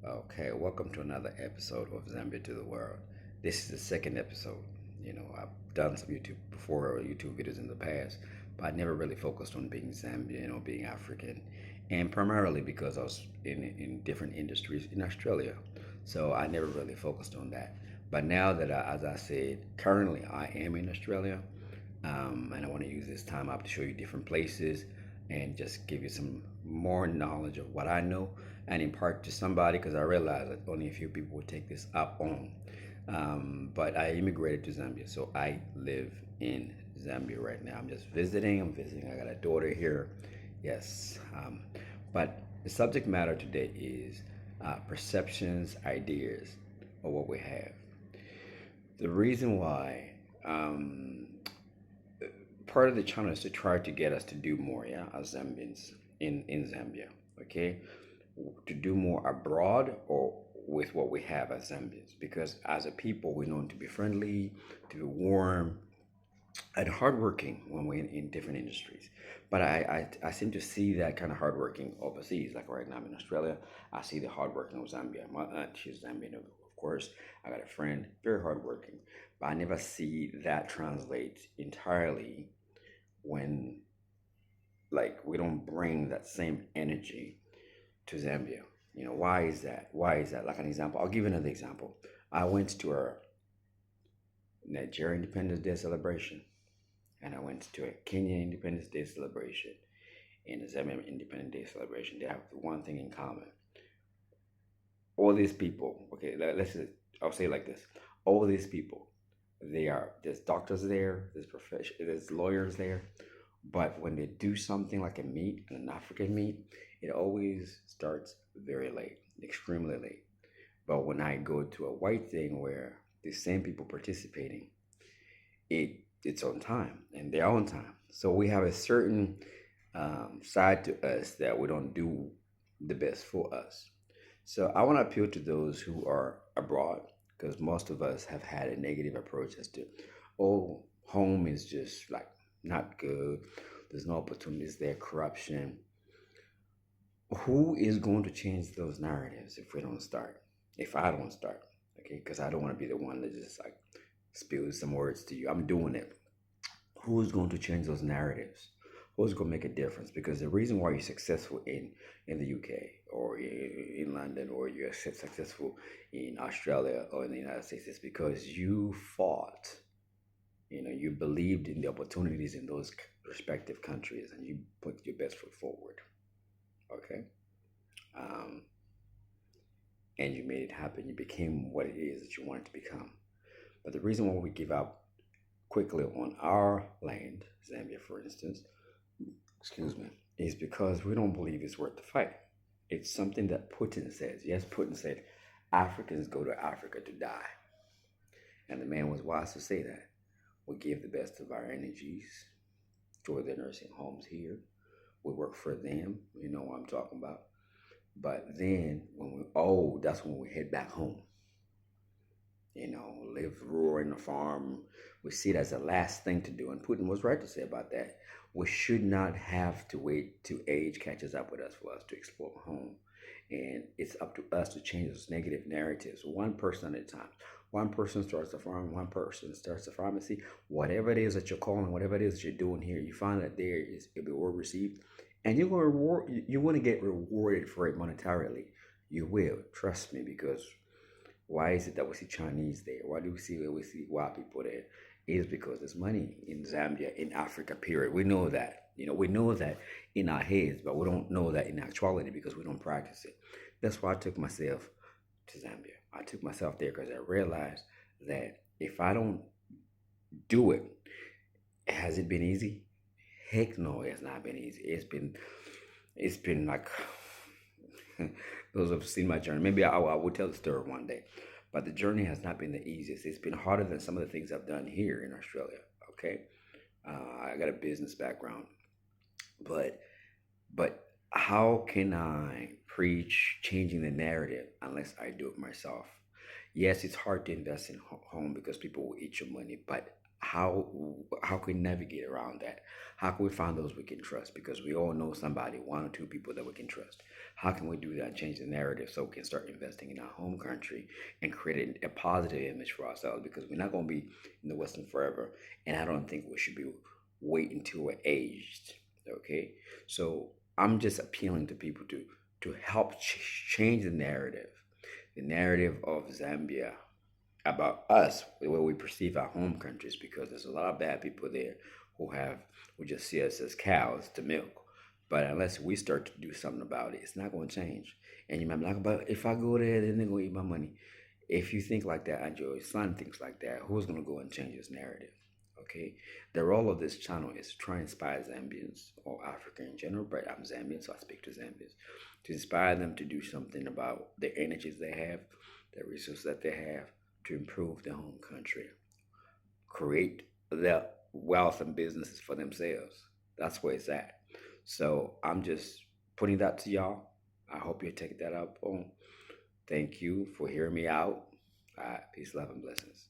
Okay, welcome to another episode of Zambia to the World. This is the second episode. I've done some YouTube before, YouTube videos in the past, but I never really focused on being Zambian or being African, and primarily because I was in different industries in Australia, so I never really focused on that. But now that, as I said, currently I am in Australia, and I want to use this time up to show you different places and just give you some more knowledge of what I know and impart to somebody because I realize that only a few people would take this up on. But I immigrated to Zambia, so I live in Zambia right now. I'm just visiting. I'm visiting. I got a daughter here. Yes. But the subject matter today is perceptions, ideas of what we have. The reason why part of the challenge is to try to get us to do more, yeah, as Zambians in Zambia, okay, to do more abroad or with what we have as Zambians, because as a people we're known to be friendly, to be warm, and hardworking when we're in different industries. But I seem to see that kind of hardworking overseas. Like right now I'm in Australia, I see the hardworking of Zambia. My aunt, she's Zambian, of course. I got a friend, very hardworking, but I never see that translate entirely when like we don't bring that same energy to Zambia. Why is that? Why is that? Like an example, I'll give you another example. I went to a Nigeria Independence Day celebration, and I went to a Kenya Independence Day celebration, and a Zambian Independence Day celebration. They have one thing in common. All these people, okay, I'll say it like this: all these people, there's doctors there, there's lawyers there, but when they do something like a meet, an African meet, it always starts very late, extremely late. But when I go to a white thing where the same people participating, it's on time and they're on time. So we have a certain side to us that we don't do the best for us. So I want to appeal to those who are abroad because most of us have had a negative approach as to, oh, home is just like not good. There's no opportunities there, corruption. Who is going to change those narratives if we don't start? If I don't start, okay? Because I don't want to be the one that just like spills some words to you. I'm doing it. Who's going to change those narratives? Who's going to make a difference? Because the reason why you're successful in the UK or in London or you're successful in Australia or in the United States is because you fought. You believed in the opportunities in those respective countries and you put your best foot forward. Okay. Um, and you made it happen. You became what it is that you wanted to become. But the reason why we give up quickly on our land, Zambia, for instance, excuse me, is because we don't believe it's worth the fight. It's something that Putin says. Yes, Putin said Africans go to Africa to die. And the man was wise to say that. We give the best of our energies toward the nursing homes here. We work for them. You know what I'm talking about. But then when we're old, that's when we head back home. Live rural in the farm. We see it as the last thing to do. And Putin was right to say about that. We should not have to wait till age catches up with us for us to explore home. And it's up to us to change those negative narratives one person at a time. One person starts a farm, one person starts a pharmacy. Whatever it is that you're calling, whatever it is that you're doing here, you find that there is it'll be well received. And you're gonna reward you want to get rewarded for it monetarily. You will, trust me, because why is it that we see Chinese there? Why do we see white people there? It is because there's money in Zambia, in Africa, period. We know that. We know that in our heads, but we don't know that in actuality because we don't practice it. That's why I took myself to Zambia. I took myself there because I realized that if I don't do it, has it been easy? Heck no, it's not been easy. It's been like those who have seen my journey. Maybe I will tell the story one day. But the journey has not been the easiest. It's been harder than some of the things I've done here in Australia. Okay, I got a business background, but how can I preach changing the narrative unless I do it myself? Yes, it's hard to invest in home because people will eat your money, but how how can we navigate around that? How can we find those we can trust? Because we all know somebody, one or two people that we can trust. How can we do that and change the narrative so we can start investing in our home country and creating a positive image for ourselves? Because we're not going to be in the Western forever, and I don't think we should be waiting until we're aged. Okay, so I'm just appealing to people to help change the narrative of Zambia about us, the way we perceive our home countries, because there's a lot of bad people there who just see us as cows to milk. But unless we start to do something about it, it's not going to change. And you might be like, but if I go there, then they're going to eat my money. If you think like that, and your son thinks like that, who's going to go and change this narrative? Okay, the role of this channel is to try and inspire Zambians or Africa in general, but I'm Zambian, so I speak to Zambians, to inspire them to do something about the energies they have, the resources that they have, to improve their home country, create their wealth and businesses for themselves. That's where it's at. So I'm just putting that to y'all. I hope you take that up on. Thank you for hearing me out. All right, peace, love, and blessings.